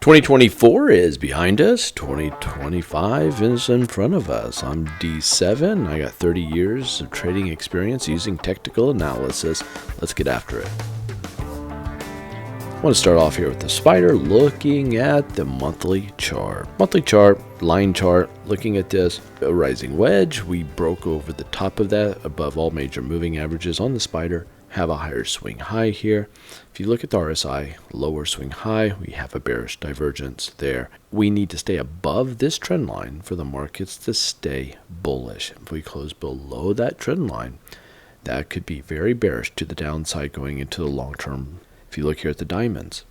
2024 is behind us. 2025 is in front of us. I'm D7. I got 30 years of trading experience using technical analysis. Let's get after it. I want to start off here with the spider, looking at the monthly chart. Monthly chart, line chart, looking at this, a rising wedge. We broke over the top of that above all major moving averages on the spider. Have a higher swing high here. If you look at the RSI, lower swing high, we have a bearish divergence there. We need to stay above this trend line for the markets to stay bullish. If we close below that trend line, that could be very bearish to the downside going into the long term. If you look here at the diamonds,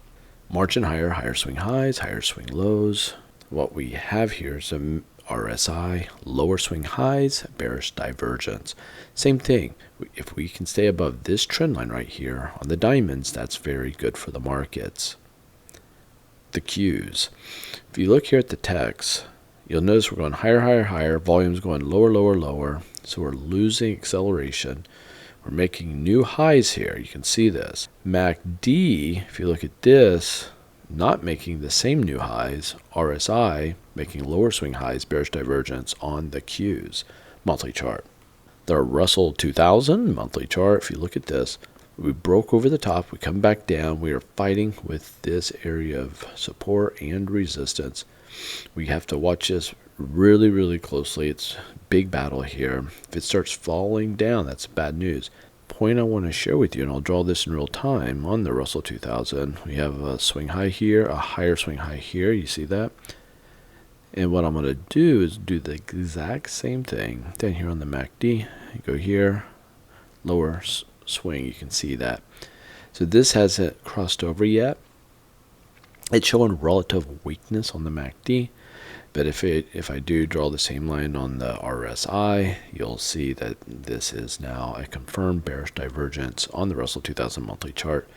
marching higher, higher swing highs, higher swing lows. What we have here is a RSI, lower swing highs, bearish divergence. Same thing. If we can stay above this trend line right here on the diamonds, that's very good for the markets. The Qs. If you look here at the techs, you'll notice we're going higher, higher, higher. Volume's going lower, lower, lower. So we're losing acceleration. We're making new highs here. You can see this. MACD, if you look at this, not making the same new highs. RSI making lower swing highs, bearish divergence on the Qs. Monthly chart. The Russell 2000 monthly chart, if you look at this, we broke over the top, we come back down, we are fighting with this area of support and resistance. We have to watch this really, really closely. It's a big battle here. If it starts falling down, that's bad news. Point I want to share with you, and I'll draw this in real time on the Russell 2000. We have a swing high here, a higher swing high here. You see that? And what I'm going to do is do the exact same thing down here on the MACD. You go here, lower swing. You can see that. So this hasn't crossed over yet. It's showing relative weakness on the MACD. But if I do draw the same line on the RSI, you'll see that this is now a confirmed bearish divergence on the Russell 2000 monthly chart.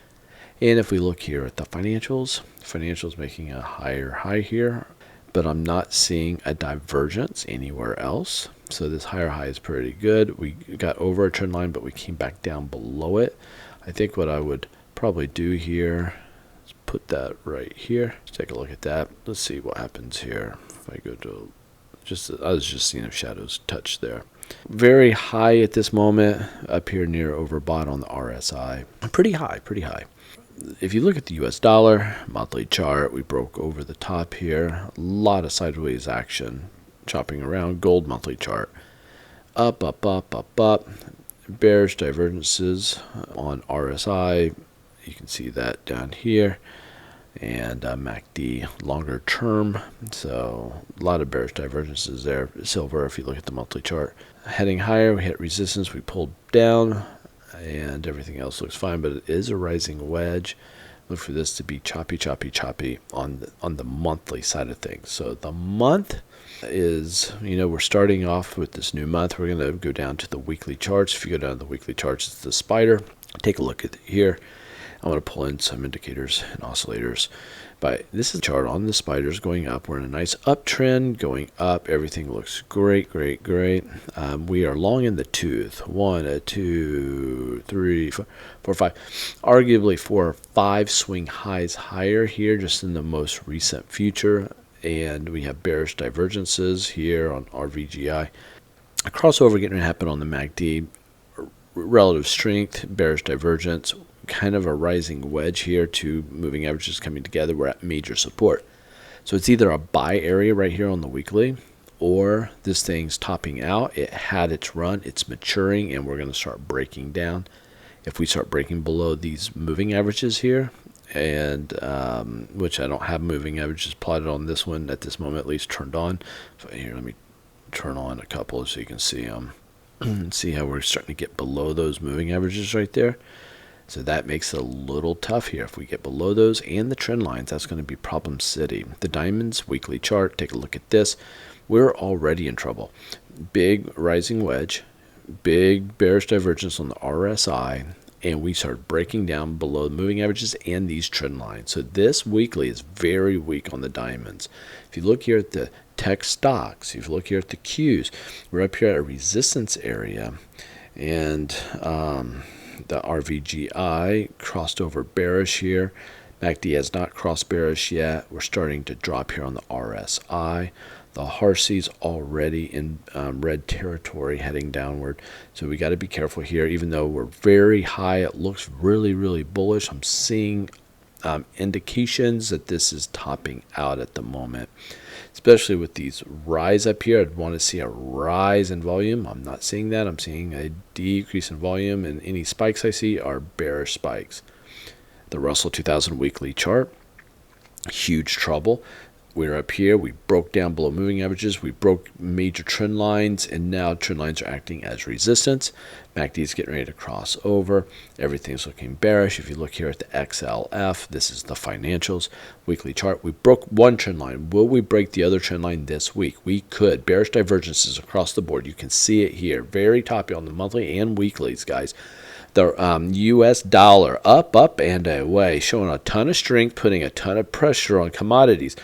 And if we look here at the financials making a higher high here, but I'm not seeing a divergence anywhere else. So this higher high is pretty good. We got over a trend line, but we came back down below it. I think what I would probably do here is put that right here. Let's take a look at that. Let's see what happens here. If I go to I was just seeing if shadows touch there. Very high at this moment, up here near overbought on the RSI. Pretty high, pretty high. If you look at the US dollar monthly chart, we broke over the top here. A lot of sideways action, chopping around. Gold monthly chart, up, up, up, up, up. Bearish divergences on RSI. You can see that down here. And MACD longer term. So a lot of bearish divergences there. Silver, if you look at the monthly chart, heading higher, we hit resistance, we pulled down. And everything else looks fine, but it is a rising wedge. Look for this to be choppy, choppy, choppy on the monthly side of things. So the month is, we're starting off with this new month. We're going to go down to the weekly charts. If you go down to the weekly charts, it's the spider. Take a look at it here. I want to pull in some indicators and oscillators. But this is a chart on the spiders going up. We're in a nice uptrend going up. Everything looks great, great, great. We are long in the tooth. 1, 2, 3, 4, 5. Arguably 4 or 5 swing highs higher here just in the most recent future. And we have bearish divergences here on RVGI. A crossover getting to happen on the MACD. Relative strength, bearish divergence. Kind of a rising wedge here, two moving averages coming together. We're at major support. So it's either a buy area right here on the weekly, or this thing's topping out. It had its run, it's maturing, and we're going to start breaking down. If we start breaking below these moving averages here, and which I don't have moving averages plotted on this one at this moment, at least turned on. So here, let me turn on a couple so you can see them. See how we're starting to get below those moving averages right there. So that makes it a little tough here. If we get below those and the trend lines, that's going to be problem city. The diamonds weekly chart, take a look at this. We're already in trouble. Big rising wedge, big bearish divergence on the RSI, and we start breaking down below the moving averages and these trend lines. So this weekly is very weak on the diamonds. If you look here at the tech stocks, if you look here at the Qs, we're up here at a resistance area, and the RVGI crossed over bearish here. MACD has not crossed bearish yet. We're starting to drop here on the RSI. The Harcy's already in red territory heading downward. So we got to be careful here. Even though we're very high, it looks really, really bullish. I'm seeing indications that this is topping out at the moment, especially with these rise up here. I'd want to see a rise in volume. I'm not seeing that. I'm seeing a decrease in volume, and any spikes I see are bearish spikes. The Russell 2000 weekly chart, huge trouble. We're up here. We broke down below moving averages. We broke major trend lines, and now trend lines are acting as resistance. MACD is getting ready to cross over. Everything's looking bearish. If you look here at the XLF, this is the financials weekly chart. We broke one trend line. Will we break the other trend line this week? We could. Bearish divergences across the board. You can see it here. Very toppy on the monthly and weeklies, guys. The U.S. dollar up, and away, showing a ton of strength, putting a ton of pressure on commodities.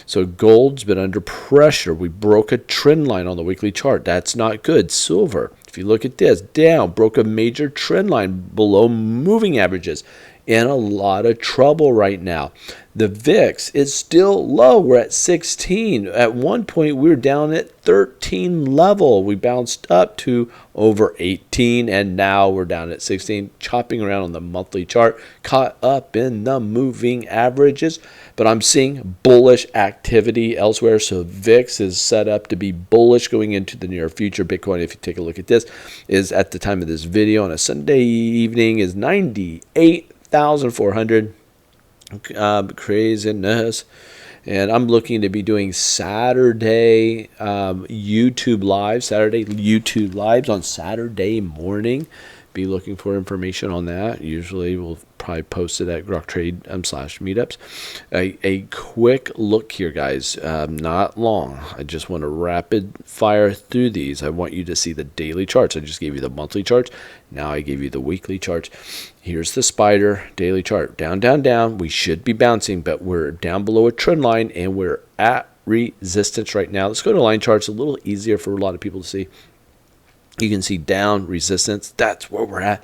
So gold's been under pressure. We broke a trend line on the weekly chart. That's not good. Silver, if you look at this, down, broke a major trend line below moving averages. In a lot of trouble right now. The VIX is still low. We're at 16. At one point, we were down at 13 level. We bounced up to over 18, and now we're down at 16, chopping around on the monthly chart, caught up in the moving averages. But I'm seeing bullish activity elsewhere, so VIX is set up to be bullish going into the near future. Bitcoin, if you take a look at this, is at the time of this video on a Sunday evening is 98,400. Craziness. And I'm looking to be doing Saturday YouTube lives on Saturday morning. Be looking for information on that. Usually we'll probably post it at Grok Trade /meetups. A quick look here, guys. Not long. I just want to rapid fire through these. I want you to see the daily charts. I just gave you the monthly charts. Now I gave you the weekly charts. Here's the spider daily chart. Down, down, down. We should be bouncing, but we're down below a trend line, and we're at resistance right now. Let's go to line charts. A little easier for a lot of people to see. You can see down resistance. That's where we're at.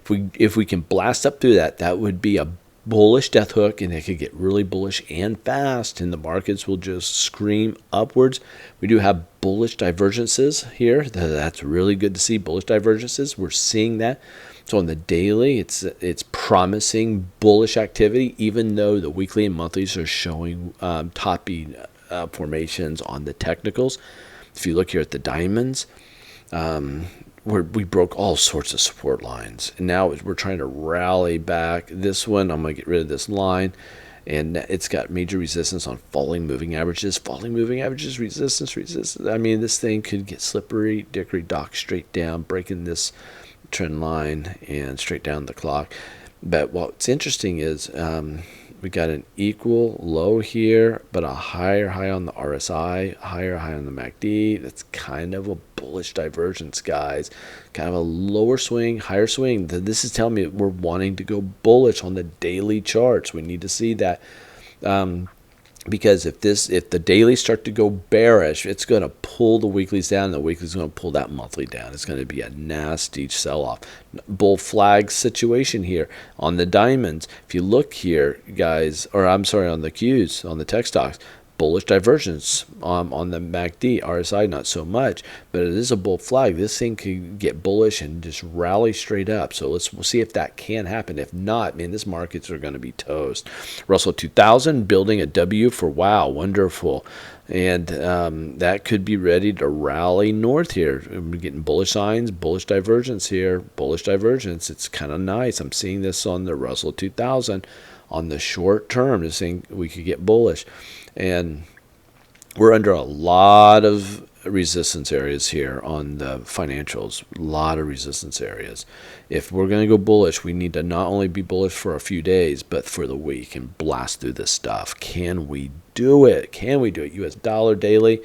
If we can blast up through that, that would be a bullish death hook, and it could get really bullish and fast, and the markets will just scream upwards. We do have bullish divergences here. That's really good to see. Bullish divergences. We're seeing that. So on the daily, it's promising bullish activity, even though the weekly and monthlies are showing toppy formations on the technicals. If you look here at the diamonds, we broke all sorts of support lines, and now we're trying to rally back. This one, I'm going to get rid of this line, and it's got major resistance on falling moving averages. Falling moving averages, resistance. I mean, this thing could get slippery, dickory dock, straight down, breaking this trend line and straight down the clock. But what's interesting is we got an equal low here, but a higher high on the RSI, higher high on the MACD. That's kind of a bullish divergence, guys. Kind of a lower swing, higher swing. This is telling me we're wanting to go bullish on the daily charts. We need to see that. Because if the dailies start to go bearish, it's going to pull the weeklies down, and the weeklies going to pull that monthly down. It's going to be a nasty sell-off. Bull flag situation here on the diamonds. If you look here, guys, or I'm sorry, on the Qs, on the tech stocks, bullish divergence on the MACD, RSI not so much, but it is a bull flag. This thing could get bullish and just rally straight up. So we'll see if that can happen. If not, man, this markets are going to be toast. Russell 2000 building a W for wow, wonderful. And that could be ready to rally north here. We're getting bullish signs, bullish divergence here, bullish divergence. It's kind of nice. I'm seeing this on the Russell 2000 on the short term. This thing, we could get bullish. And we're under a lot of resistance areas here on the financials. A lot of resistance areas. If we're going to go bullish, we need to not only be bullish for a few days, but for the week and blast through this stuff. Can we do it? Can we do it? US dollar daily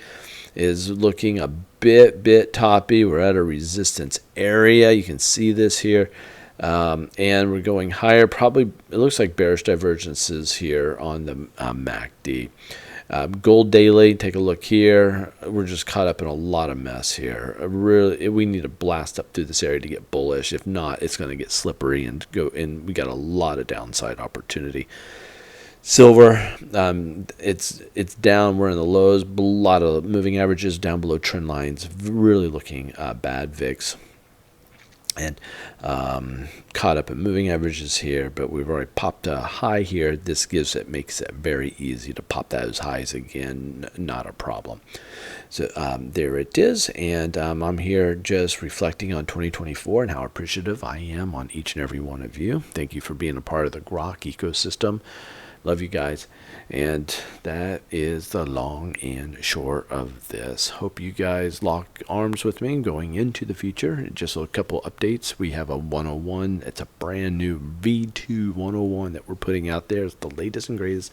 is looking a bit toppy. We're at a resistance area. You can see this here. And we're going higher. Probably, it looks like bearish divergences here on the MACD. Gold daily, take a look here. We're just caught up in a lot of mess here. Really, we need to blast up through this area to get bullish. If not, it's going to get slippery and go. And we got a lot of downside opportunity. Silver, it's down. We're in the lows. A lot of moving averages down below trend lines. Really looking bad. VIX and caught up in moving averages here, but we've already popped a high here. This makes it very easy to pop those highs again. Not a problem. So there it is, and I'm here just reflecting on 2024 and how appreciative I am on each and every one of you. Thank you for being a part of the Grok ecosystem. Love you guys. And that is the long and short of this. Hope you guys lock arms with me going into the future. Just a couple updates. We have a 101. It's a brand new V2 101 that we're putting out there. It's the latest and greatest.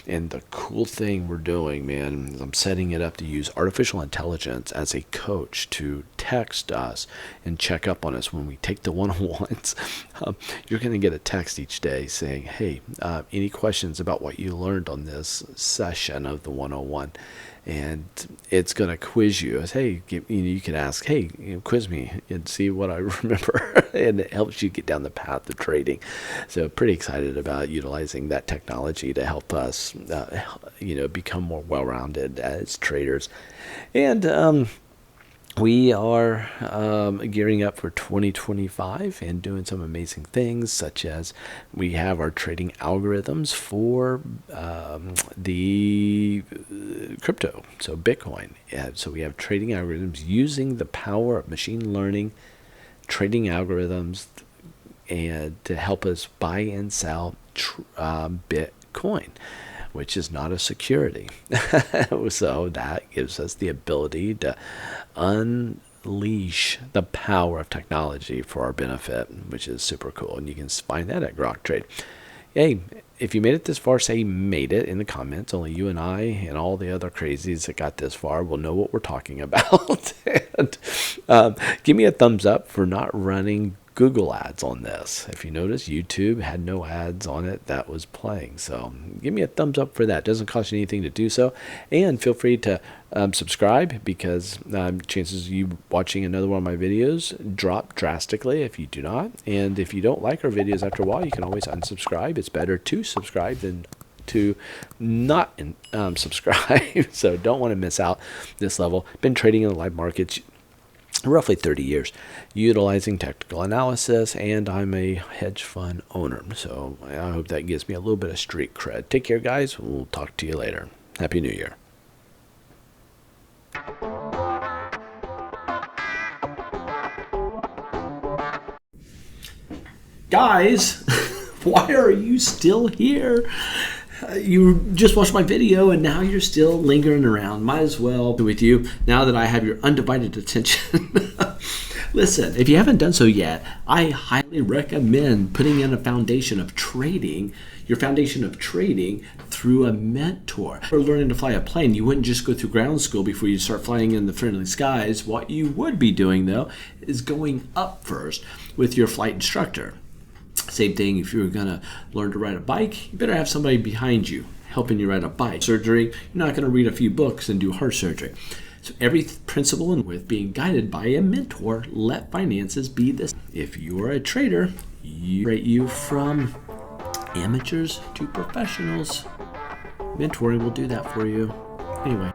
And the cool thing we're doing, man, is I'm setting it up to use artificial intelligence as a coach to text us and check up on us when we take the 101s. You're going to get a text each day saying, hey, any questions about what you learned on this session of the 101? And it's going to quiz you. Hey, you can ask, hey, quiz me and see what I remember. And it helps you get down the path of trading. So pretty excited about utilizing that technology to help us, become more well-rounded as traders. And we are gearing up for 2025 and doing some amazing things, such as we have our trading algorithms for the crypto, so Bitcoin. So we have trading algorithms using the power of machine learning, trading algorithms, and to help us buy and sell Bitcoin, which is not a security. So that gives us the ability to unleash the power of technology for our benefit, which is super cool. And you can find that at Grok Trade. Hey, if you made it this far, say you made it in the comments. Only you and I and all the other crazies that got this far will know what we're talking about. And give me a thumbs up for not running Google ads on this. If you notice, YouTube had no ads on it that was playing. So give me a thumbs up for that. It doesn't cost you anything to do so. And feel free to subscribe, because chances of you watching another one of my videos drop drastically if you do not. And if you don't like our videos after a while, you can always unsubscribe. It's better to subscribe than to not subscribe. So don't want to miss out this level. Been trading in the live markets roughly 30 years, utilizing technical analysis, and I'm a hedge fund owner. So I hope that gives me a little bit of street cred. Take care, guys. We'll talk to you later. Happy New Year. Guys, why are you still here? You just watched my video and now you're still lingering around. Might as well be with you now that I have your undivided attention. Listen, if you haven't done so yet, I highly recommend putting in a foundation of trading, your foundation of trading through a mentor. For learning to fly a plane, you wouldn't just go through ground school before you start flying in the friendly skies. What you would be doing, though, is going up first with your flight instructor. Same thing if you're going to learn to ride a bike, you better have somebody behind you helping you ride a bike. Surgery, you're not going to read a few books and do heart surgery. So every principle and with being guided by a mentor, let finances be this. If you are a trader, you from amateurs to professionals. Mentoring will do that for you. Anyway.